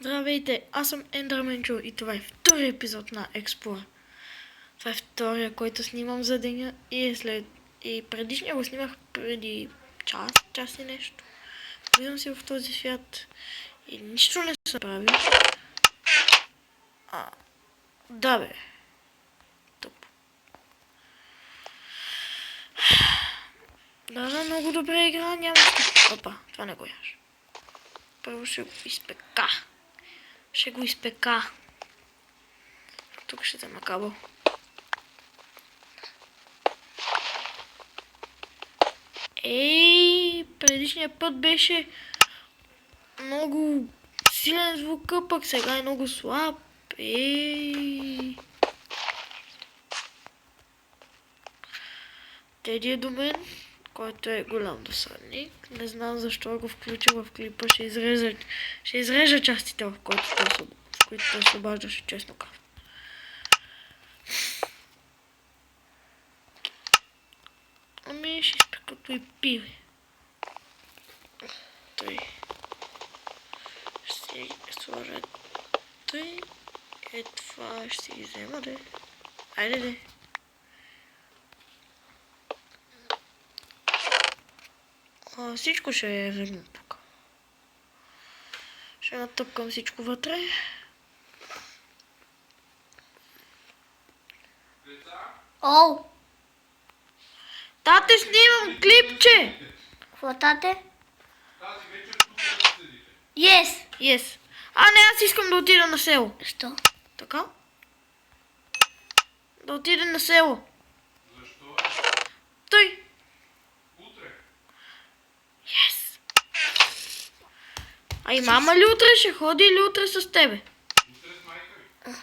Здравейте, аз съм Ендърменчо и това е втори епизод на Explore. Това е втория, който снимам за деня и предишния го снимах преди час и нещо. Влизам си в този свят и нищо не съм правил. Да бе. Тъпо. Да, много добре игра, няма. Опа, това не го яш. Първо ще го изпека. Тук ще взема кабел. Предишният път беше много силен звук, пък сега е много слаб. Теди е до мен, който е голям досадник. Не знам защо го включил в клипа. Ще изрежа частите, в които той се освобождаше, честно казвам. Ще изпекато и пиви. Той. Ще сложа той. Това ще си взема, де. Айде, де. Всичко ще е редно тук. Ще натъпкам всичко вътре. Оу! Тате, снимам клипче! Какво, тате? Тази вечер тук да седите. Yes. Не, аз искам да отида на село. Що? Така? Да отида на село. Защо? Той. Утре. Yes. И мама ли утре ще ходи или утре с тебе? Утре с майка ви.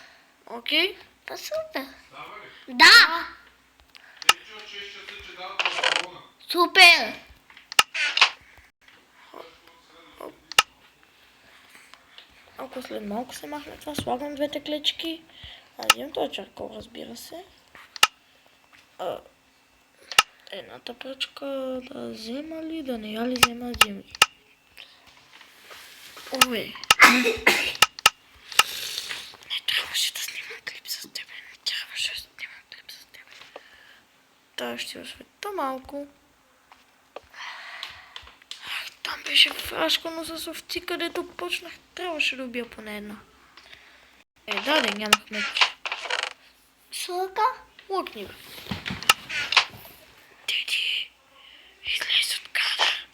Окей. Па супер. Става ли? Да! Те чуят 6 часа, че дават Барселона. Супер! Ако след малко се махне това, слагам двете клечки. Взимам този чаркол, разбира се. Едната пръчка да взема ли, да не я ли взема, взема ли. Не трябваше да снимам клип с тебе. Та ще осветя малко. Там беше фрашкано с овци, където почнах. Трябваше да убия поне една. Нямах меч. Слука? Лъкни, бе. Деди, излез от кадър.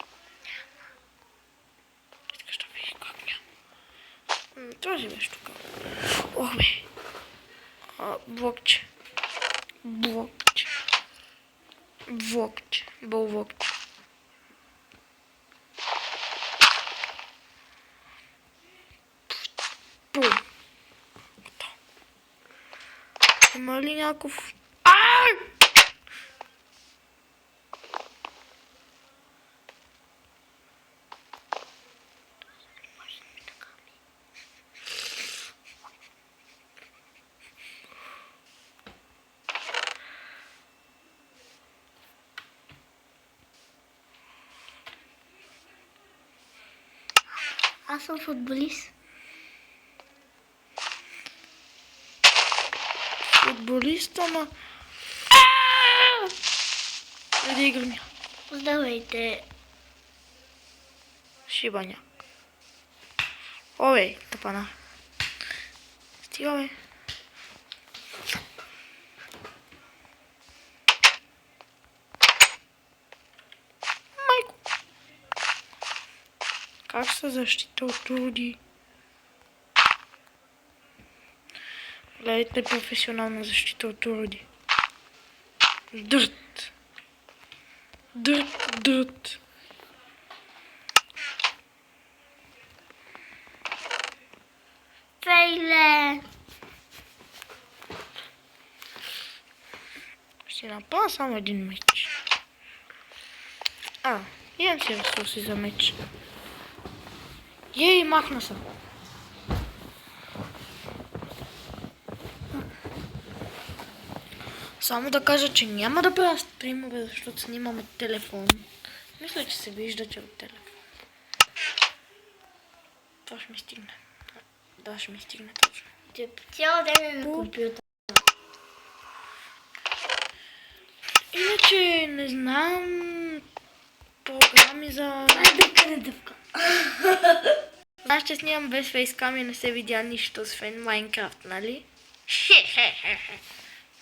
Искаш да видиш как няма. Това си беше тук. Ох, бе. Блокче. Бълвокче. Пум. Има ли някакъв... Аз съм футболист. Футболист, ама... Иди играми. Здравейте. Шибаняк. Ове, тъпана. Стига, бе. Майко. Как се защита от уроди? Гледайте професионална защита от уроди. Дърт. Фейле. Ще направя само един меч. Имам си ресурси за меч. Махна съм. Само да кажа, че няма да правя стримове, защото снимаме телефон. Мисля, че се вижда, че от телефон. Това ще ми стигне. Да, ще ми стигне точно. Цял ден е на компютър. Иначе не знам програми за... Дъвка на дъвка. Аз ще снимам без фейскам и не се видя нищо, освен Майнкрафт, нали?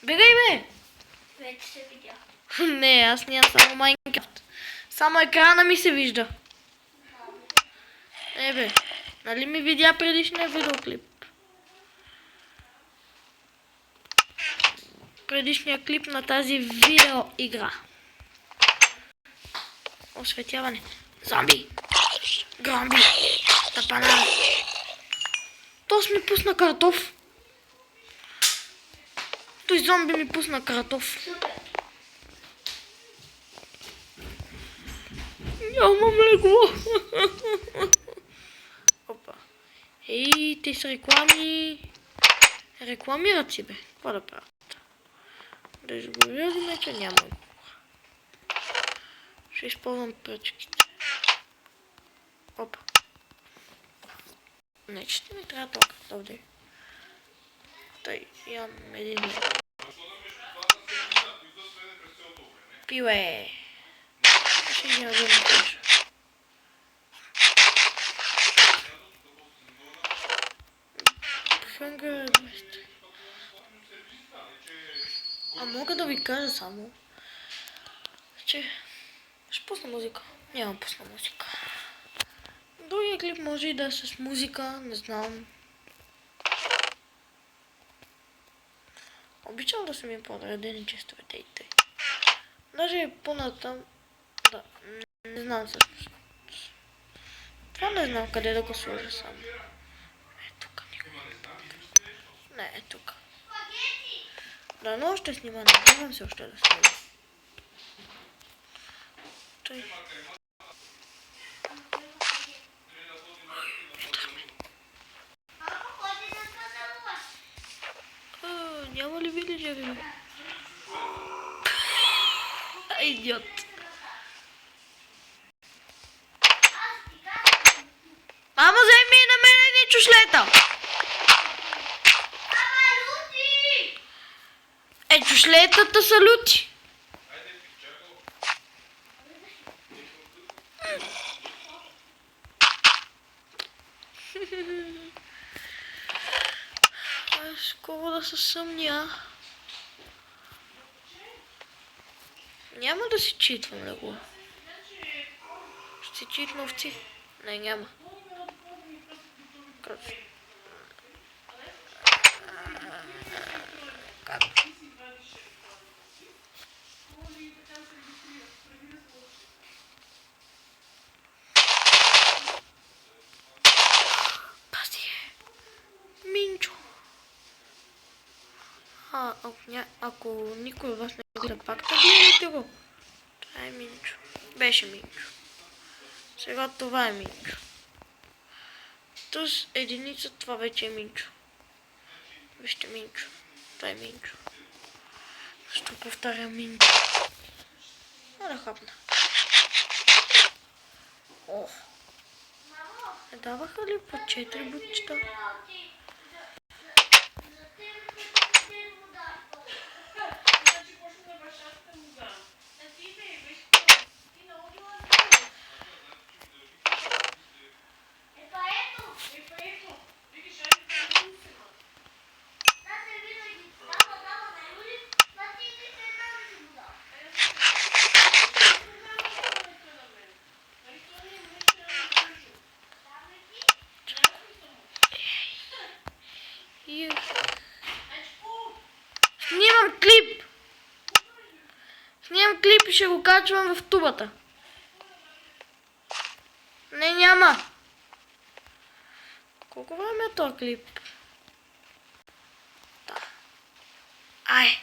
Бегай, бе! Вече се видя. Не, аз нямам само Майнкрафт. Само екрана ми се вижда. Бе, нали ми видя предишния видеоклип? Предишния клип на тази видеоигра. Осветяване. Зомби! Громби! Тапана! Тос ми пусна картоф. Той зомби ми пусна картоф. Супер. Нямам легло. Опа. Ей, те са реклами. Рекламират си, бе. Какво да правят? Да изгоря ли меча? Няма го. Ще използвам пръчките. Опа. Не, че ти ми трябва толкова. Добре. Тъй, имам един лев. Пиле. Ще ги надумам кажа. Хънгър 200. А мога да ви кажа само, че ще пусна музика. Няма пусна музика. Другия клип може и да е с музика, не знам. Обичам да са ми подредени честовете и тъй. Даже е по-натам. Да, не знам всъщност. Това не знам къде да го сложа само. Е, тук никога. Не, е тук. Да, но още снима, не знам се още да снима. Той. Няма ли вилиджери, бе? Идиот. Мамо, вземи на мен един чушлета. Е, чушлетата са лути. Скоро да се съмня. Няма да си читвам лего. Ще си читна овци. Не, няма. Как? Пази. Минчо. Ако никой от вас не гледа пак, да гледайте го. Това е Минчо. Беше Минчо. Сега това е Минчо. Тус единица, това вече е Минчо. Вижте Минчо. Това е Минчо. Защо повтарям Минчо? Да хапна. О. Даваха ли по 4 бутчета? Снимам клип и ще го качвам в тубата. Не, няма. Колко време е този клип? Да. Ай.